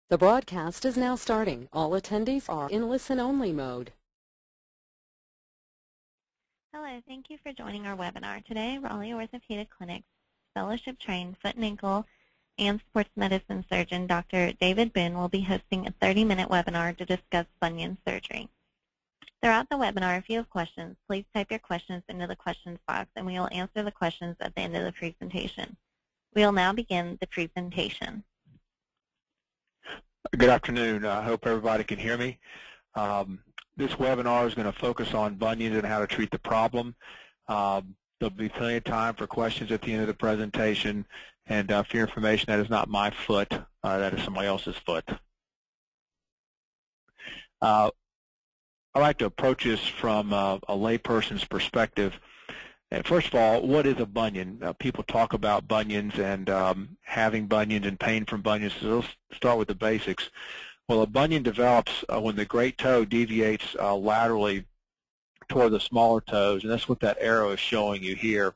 The broadcast is now starting. All attendees are in listen-only mode. Hello, thank you for joining our webinar. Today, Raleigh Orthopaedic Clinic's fellowship-trained foot and ankle and sports medicine surgeon, Dr. David Boone, will be hosting a 30-minute webinar to discuss bunion surgery. Throughout the webinar, if you have questions, please type your questions into the questions box, and we will answer the questions at the end of the presentation. We will now begin the presentation. Good afternoon. I hope everybody can hear me. This webinar is going to focus on bunions and how to treat the problem. There'll be plenty of time for questions at the end of the presentation, and for your information, that is not my foot. That is somebody else's foot. I like to approach this from a layperson's perspective. And first of all, what is a bunion? People talk about bunions and having bunions and pain from bunions, so let's start with the basics. Well, a bunion develops when the great toe deviates laterally toward the smaller toes, and that's what that arrow is showing you here.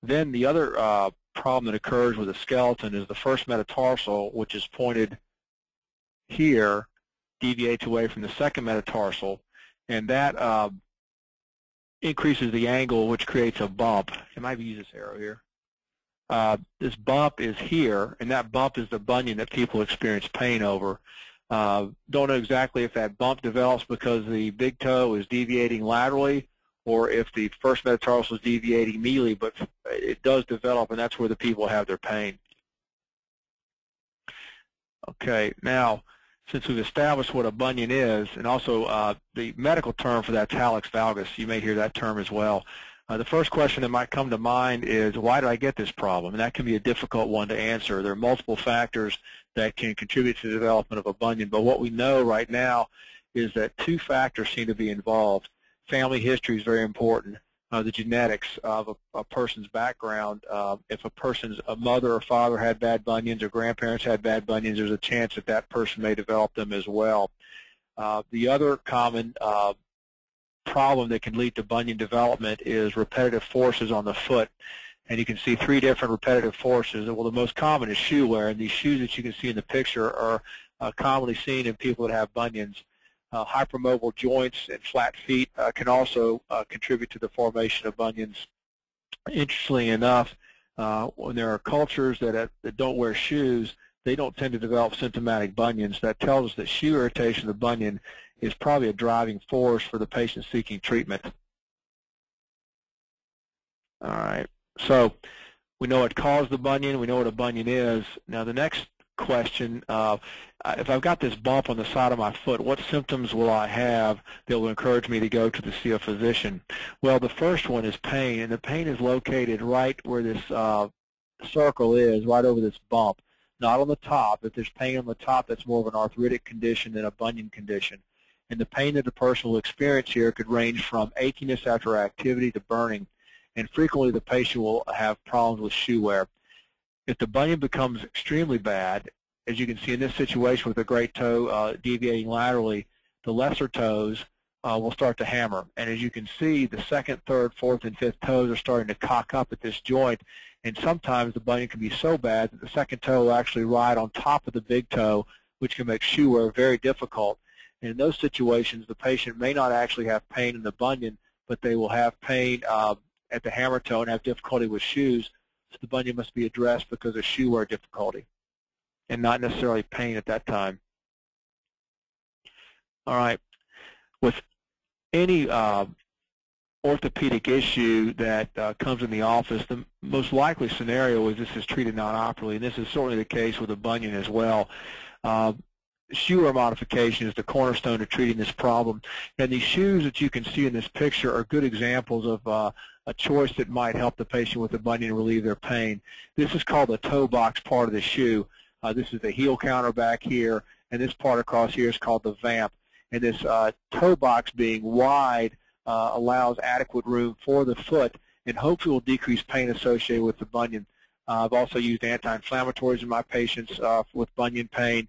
Then the other problem that occurs with the skeleton is the first metatarsal, which is pointed here, deviates away from the second metatarsal, and that increases the angle, which creates a bump. I might use this arrow here. This bump is here, and that bump is the bunion that people experience pain over. Don't know exactly if that bump develops because the big toe is deviating laterally or if the first metatarsal is deviating medially, but it does develop, and that's where the people have their pain. Okay, now, since we've established what a bunion is, and also the medical term for that is hallux valgus, you may hear that term as well. The first question that might come to mind is, why did I get this problem? And that can be a difficult one to answer. There are multiple factors that can contribute to the development of a bunion, but what we know right now is that two factors seem to be involved. Family history is very important. The genetics of a person's background. If a person's mother or father had bad bunions or grandparents had bad bunions, there's a chance that that person may develop them as well. The other common problem that can lead to bunion development is repetitive forces on the foot. And you can see three different repetitive forces. Well, the most common is shoe wear, and these shoes that you can see in the picture are commonly seen in people that have bunions. Hypermobile joints and flat feet can also contribute to the formation of bunions. Interestingly enough, when there are cultures that don't wear shoes, they don't tend to develop symptomatic bunions. That tells us that shoe irritation of the bunion is probably a driving force for the patient seeking treatment. All right, so we know what caused the bunion, we know what a bunion is. Now the next question, if I've got this bump on the side of my foot, what symptoms will I have that will encourage me to go to see a physician? Well, the first one is pain, and the pain is located right where this circle is, right over this bump, not on the top. If there's pain on the top, that's more of an arthritic condition than a bunion condition. And the pain that the person will experience here could range from achiness after activity to burning, and frequently the patient will have problems with shoe wear. If the bunion becomes extremely bad, as you can see in this situation with the great toe deviating laterally, the lesser toes will start to hammer. And as you can see, the second, third, fourth, and fifth toes are starting to cock up at this joint, and sometimes the bunion can be so bad that the second toe will actually ride on top of the big toe, which can make shoe wear very difficult. And in those situations, the patient may not actually have pain in the bunion, but they will have pain at the hammer toe and have difficulty with shoes. So the bunion must be addressed because of shoe wear difficulty and not necessarily pain at that time. All right. With any orthopedic issue that comes in the office, the most likely scenario is this is treated non-operatively, and this is certainly the case with a bunion as well. Shoe wear modification is the cornerstone of treating this problem. And these shoes that you can see in this picture are good examples of a choice that might help the patient with the bunion relieve their pain. This is called the toe box part of the shoe. This is the heel counter back here, and this part across here is called the vamp. And this toe box being wide allows adequate room for the foot and hopefully will decrease pain associated with the bunion. I've also used anti-inflammatories in my patients with bunion pain.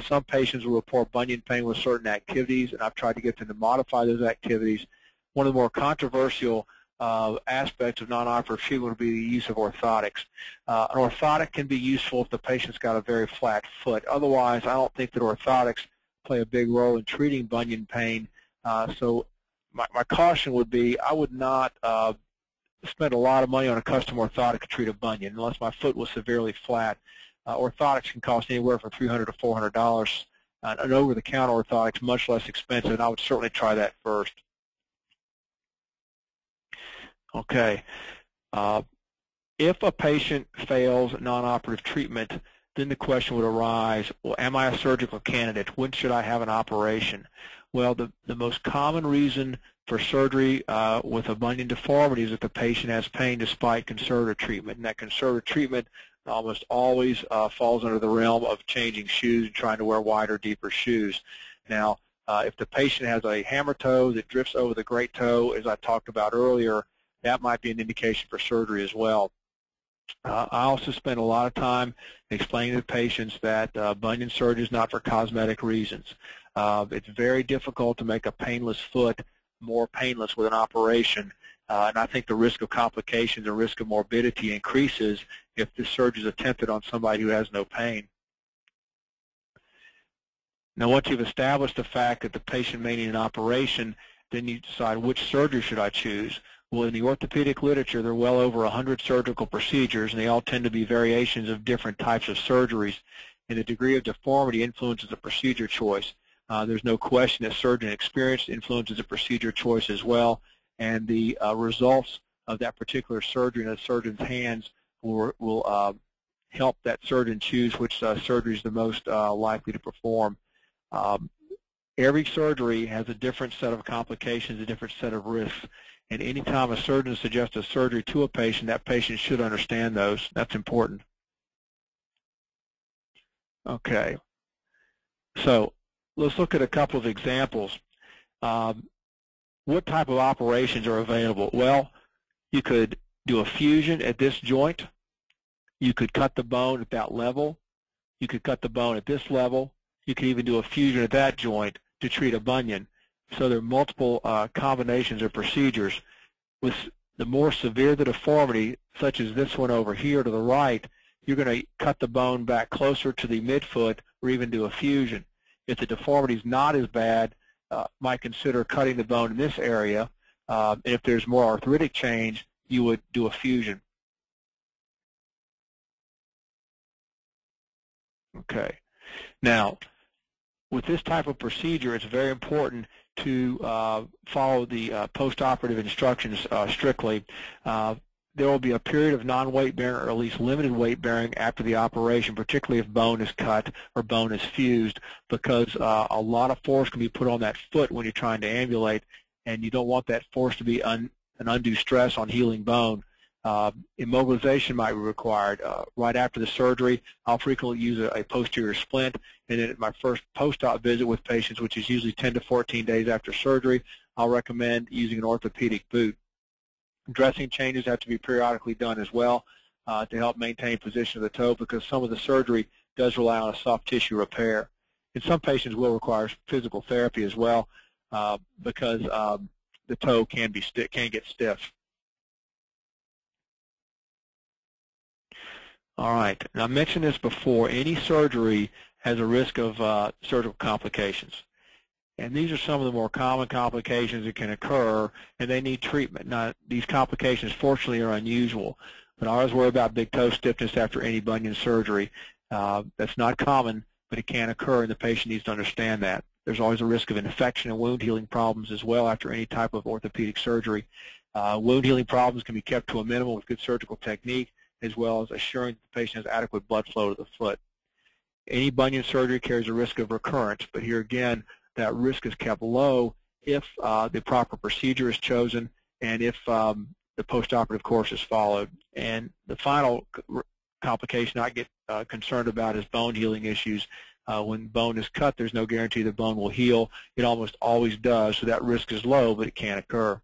Some patients will report bunion pain with certain activities, and I've tried to get them to modify those activities. One of the more controversial aspects of non-operative treatment would be the use of orthotics. An orthotic can be useful if the patient's got a very flat foot. Otherwise, I don't think that orthotics play a big role in treating bunion pain. So my caution would be I would not spend a lot of money on a custom orthotic to treat a bunion unless my foot was severely flat. Orthotics can cost anywhere from $300 to $400. An over-the-counter orthotics much less expensive, and I would certainly try that first. Okay. If a patient fails non-operative treatment, then the question would arise, well, am I a surgical candidate? When should I have an operation? Well, the most common reason for surgery with a bunion deformity is that the patient has pain despite conservative treatment. And that conservative treatment almost always falls under the realm of changing shoes and trying to wear wider, deeper shoes. Now, if the patient has a hammer toe that drifts over the great toe, as I talked about earlier, that might be an indication for surgery as well. I also spend a lot of time explaining to patients that bunion surgery is not for cosmetic reasons. It's very difficult to make a painless foot more painless with an operation, and I think the risk of complications and risk of morbidity increases if this surgery is attempted on somebody who has no pain. Now, once you've established the fact that the patient may need an operation, then you decide which surgery should I choose. Well, in the orthopedic literature, there are well over 100 surgical procedures, and they all tend to be variations of different types of surgeries, and the degree of deformity influences the procedure choice. There's no question that surgeon experience influences the procedure choice as well, and the results of that particular surgery in a surgeon's hands will help that surgeon choose which surgery is the most likely to perform. Every surgery has a different set of complications, a different set of risks, and any time a surgeon suggests a surgery to a patient, that patient should understand those. That's important. Okay, so let's look at a couple of examples. What type of operations are available? Well, you could do a fusion at this joint. You could cut the bone at that level. You could cut the bone at this level. You could even do a fusion at that joint to treat a bunion. So there are multiple combinations of procedures. With the more severe the deformity, such as this one over here to the right, you're going to cut the bone back closer to the midfoot or even do a fusion. If the deformity is not as bad, might consider cutting the bone in this area. And if there's more arthritic change, you would do a fusion. Okay. Now, with this type of procedure, it's very important to follow the post-operative instructions strictly. There will be a period of non-weight bearing or at least limited weight bearing after the operation, particularly if bone is cut or bone is fused, because a lot of force can be put on that foot when you're trying to ambulate, and you don't want that force to be an undue stress on healing bone. Immobilization might be required. Right after the surgery, I'll frequently use a posterior splint, and then at my first post-op visit with patients, which is usually 10 to 14 days after surgery, I'll recommend using an orthopedic boot. Dressing changes have to be periodically done as well to help maintain position of the toe, because some of the surgery does rely on a soft tissue repair. And some patients will require physical therapy as well because the toe can get stiff. All right. Now, I mentioned this before. Any surgery has a risk of surgical complications. And these are some of the more common complications that can occur, and they need treatment. Now, these complications, fortunately, are unusual. But I always worry about big toe stiffness after any bunion surgery. That's not common, but it can occur, and the patient needs to understand that. There's always a risk of infection and wound healing problems as well after any type of orthopedic surgery. Wound healing problems can be kept to a minimum with good surgical technique, as well as assuring that the patient has adequate blood flow to the foot. Any bunion surgery carries a risk of recurrence, but here again, that risk is kept low if the proper procedure is chosen and if the postoperative course is followed. And the final complication I get concerned about is bone healing issues. When bone is cut, there's no guarantee the bone will heal. It almost always does, so that risk is low, but it can occur.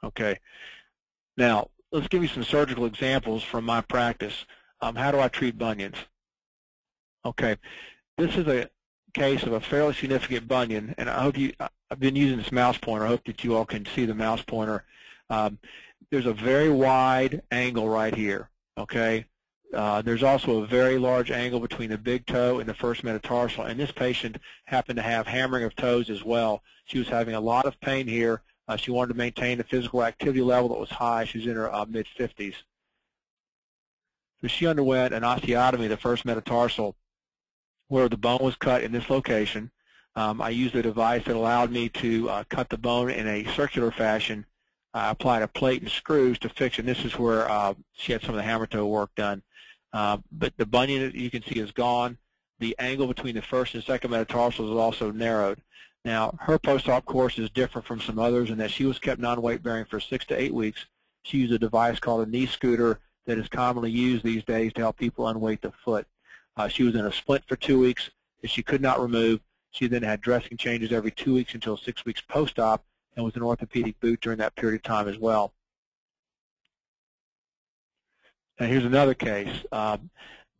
Okay. Now, let's give you some surgical examples from my practice. How do I treat bunions? Okay. This is a case of a fairly significant bunion, and I I've been using this mouse pointer. I hope that you all can see the mouse pointer. There's a very wide angle right here, okay? There's also a very large angle between the big toe and the first metatarsal, and this patient happened to have hammering of toes as well. She was having a lot of pain here. She wanted to maintain a physical activity level that was high. She was in her mid-50s. So she underwent an osteotomy of the first metatarsal where the bone was cut in this location. I used a device that allowed me to cut the bone in a circular fashion. I applied a plate and screws to fix it, and this is where she had some of the hammer toe work done. But the bunion that you can see is gone. The angle between the first and second metatarsals is also narrowed. Now, her post-op course is different from some others in that she was kept non-weight bearing for 6 to 8 weeks. She used a device called a knee scooter that is commonly used these days to help people unweight the foot. She was in a splint for 2 weeks that she could not remove. She then had dressing changes every 2 weeks until 6 weeks post-op and was in orthopedic boot during that period of time as well. Now here's another case.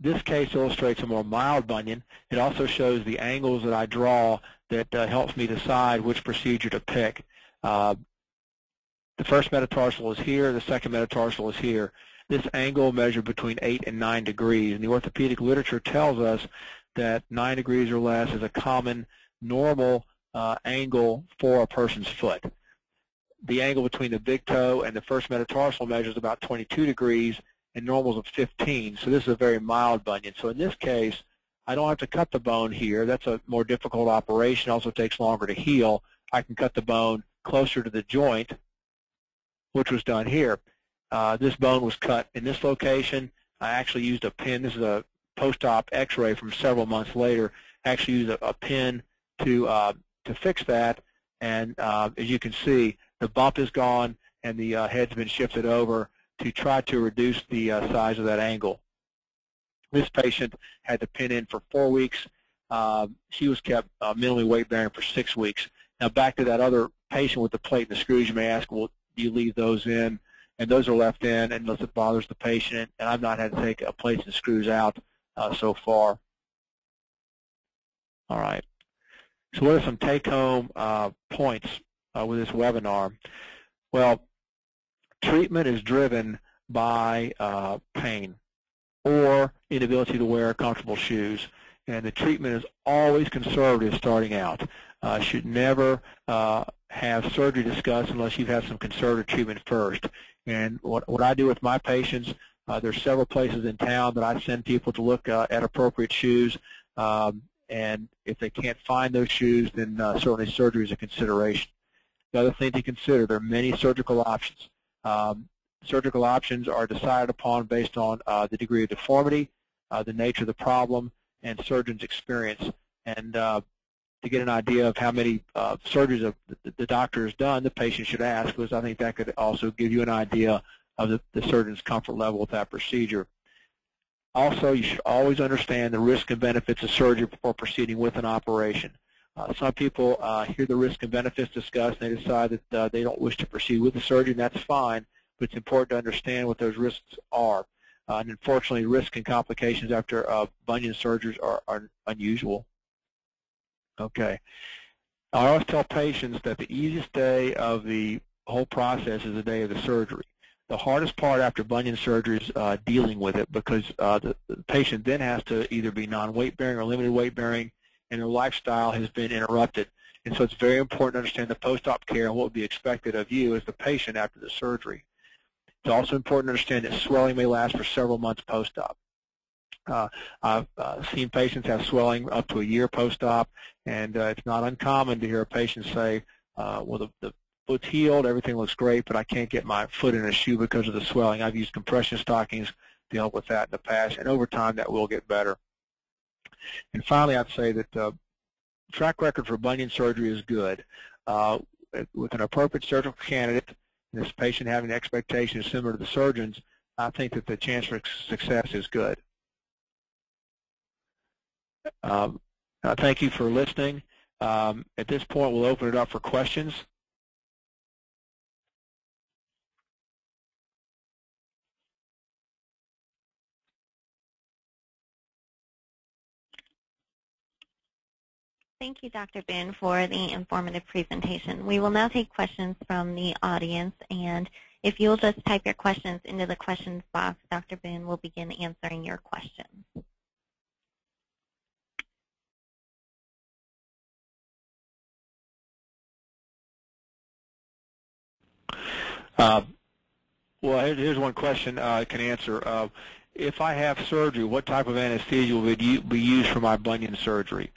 This case illustrates a more mild bunion. It also shows the angles that I draw that helps me decide which procedure to pick. The first metatarsal is here. The second metatarsal is here. This angle measured between 8 and 9 degrees, and the orthopedic literature tells us that 9 degrees or less is a common normal angle for a person's foot. The angle between the big toe and the first metatarsal measures about 22 degrees, and normals of 15. So this is a very mild bunion. So in this case, I don't have to cut the bone here. That's a more difficult operation. It also takes longer to heal. I can cut the bone closer to the joint, which was done here. This bone was cut in this location. I actually used a pin. This is a post-op x-ray from several months later. I actually used a pin to fix that. And as you can see, the bump is gone and the head's been shifted over to try to reduce the size of that angle. This patient had the pin in for 4 weeks. She was kept minimally weight-bearing for 6 weeks. Now back to that other patient with the plate and the screws, you may ask, well, do you leave those in? And those are left in unless it bothers the patient, and I've not had to take plates and screws out so far. All right. So what are some take-home points with this webinar? Well, treatment is driven by pain or inability to wear comfortable shoes, and the treatment is always conservative starting out. Should never have surgery discussed unless you've had some conservative treatment first. And what I do with my patients, there's several places in town that I send people to look at appropriate shoes, and if they can't find those shoes, then certainly surgery is a consideration. The other thing to consider, there are many surgical options. Surgical options are decided upon based on the degree of deformity, the nature of the problem, and surgeon's experience. And to get an idea of how many surgeries the doctor has done, the patient should ask, because I think that could also give you an idea of the surgeon's comfort level with that procedure. Also, you should always understand the risks and benefits of surgery before proceeding with an operation. Some people hear the risks and benefits discussed and they decide that they don't wish to proceed with the surgery, and that's fine, but it's important to understand what those risks are. And unfortunately, risk and complications after bunion surgeries are unusual. Okay. I always tell patients that the easiest day of the whole process is the day of the surgery. The hardest part after bunion surgery is dealing with it, because the patient then has to either be non-weight bearing or limited weight bearing, and their lifestyle has been interrupted. And so it's very important to understand the post-op care and what would be expected of you as the patient after the surgery. It's also important to understand that swelling may last for several months post-op. I've seen patients have swelling up to a year post-op, and it's not uncommon to hear a patient say, well, the foot's healed, everything looks great, but I can't get my foot in a shoe because of the swelling. I've used compression stockings to help with that in the past, and over time that will get better. And finally, I'd say that track record for bunion surgery is good. With an appropriate surgical candidate, and this patient having expectations similar to the surgeon's, I think that the chance for success is good. Thank you for listening. At this point, we'll open it up for questions. Thank you, Dr. Boone, for the informative presentation. We will now take questions from the audience, and if you'll just type your questions into the questions box, Dr. Boone will begin answering your questions. Well, here's one question I can answer. If I have surgery, what type of anesthesia will be used for my bunion surgery?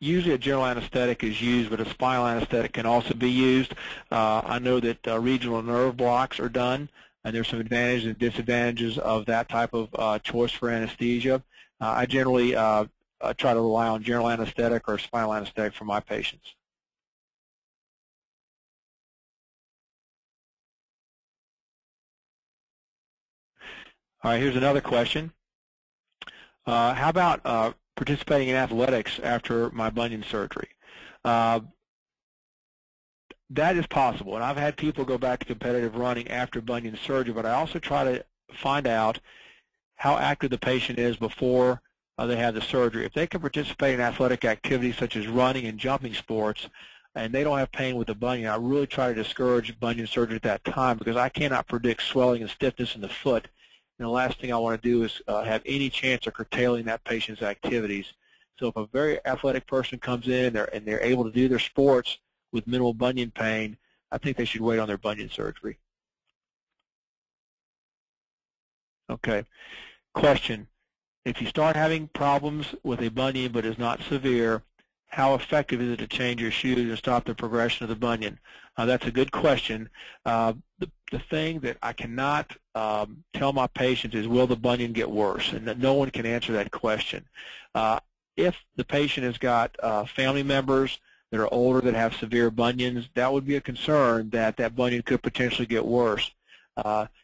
Usually a general anesthetic is used, but a spinal anesthetic can also be used. I know that regional nerve blocks are done, and there's some advantages and disadvantages of that type of choice for anesthesia. I generally try to rely on general anesthetic or spinal anesthetic for my patients. All right, here's another question. How about participating in athletics after my bunion surgery? That is possible, and I've had people go back to competitive running after bunion surgery, but I also try to find out how active the patient is before they have the surgery. If they can participate in athletic activities such as running and jumping sports, and they don't have pain with the bunion, I really try to discourage bunion surgery at that time because I cannot predict swelling and stiffness in the foot. And the last thing I want to do is have any chance of curtailing that patient's activities. So if a very athletic person comes in and they're able to do their sports with minimal bunion pain, I think they should wait on their bunion surgery. Okay. Question. If you start having problems with a bunion but is not severe, how effective is it to change your shoes and stop the progression of the bunion? That's a good question. The thing that I cannot tell my patients is, will the bunion get worse? And no one can answer that question. If the patient has got family members that are older that have severe bunions, that would be a concern that that bunion could potentially get worse.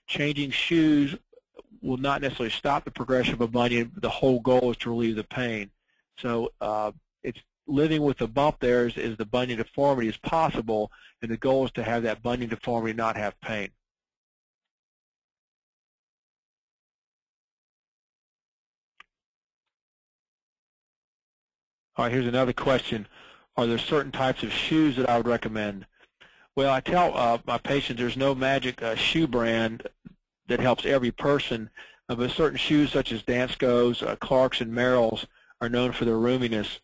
Changing shoes will not necessarily stop the progression of a bunion. The whole goal is to relieve the pain. So it's living with the bump there is the bunion deformity is possible, and the goal is to have that bunion deformity not have pain. All right, here's another question. Are there certain types of shoes that I would recommend? Well, I tell my patients there's no magic shoe brand that helps every person, but certain shoes such as Dansko's, Clark's, and Merrell's are known for their roominess.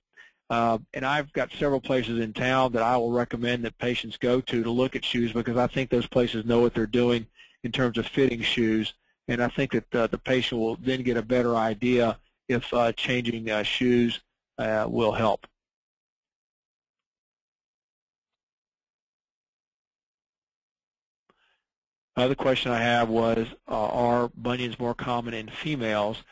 And I've got several places in town that I will recommend that patients go to look at shoes because I think those places know what they're doing in terms of fitting shoes. And I think that the patient will then get a better idea if changing shoes will help. Another question I have was, are bunions more common in females?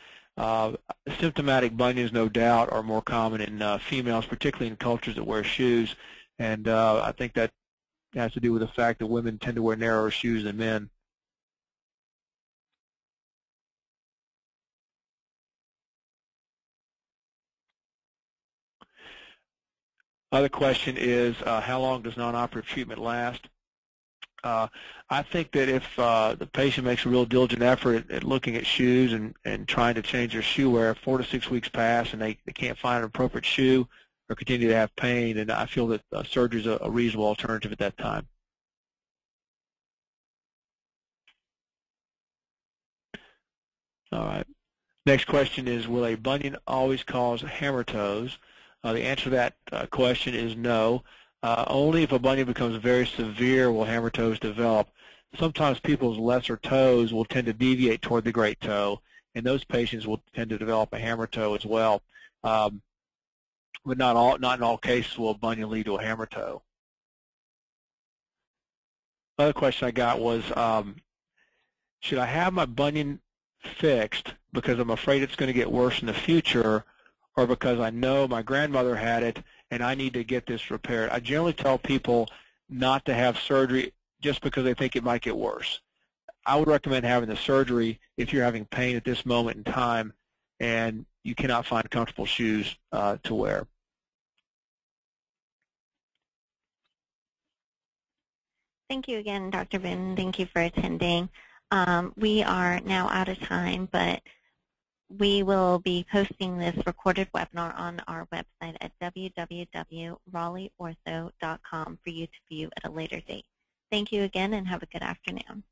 Symptomatic bunions, no doubt, are more common in females, particularly in cultures that wear shoes. And I think that has to do with the fact that women tend to wear narrower shoes than men. Other question is, how long does non-operative treatment last? I think that if the patient makes a real diligent effort at looking at shoes and trying to change their shoe wear, 4 to 6 weeks pass and they can't find an appropriate shoe or continue to have pain, and I feel that surgery is a reasonable alternative at that time. All right. Next question is, will a bunion always cause hammer toes? The answer to that question is no. Only if a bunion becomes very severe will hammer toes develop. Sometimes people's lesser toes will tend to deviate toward the great toe, and those patients will tend to develop a hammer toe as well. But not in all cases will a bunion lead to a hammer toe. Another question I got was, should I have my bunion fixed because I'm afraid it's going to get worse in the future, or because I know my grandmother had it and I need to get this repaired? I generally tell people not to have surgery just because they think it might get worse. I would recommend having the surgery if you're having pain at this moment in time and you cannot find comfortable shoes to wear. Thank you again, Dr. Boone. Thank you for attending. We are now out of time, but we will be posting this recorded webinar on our website at www.raleighortho.com for you to view at a later date. Thank you again and have a good afternoon.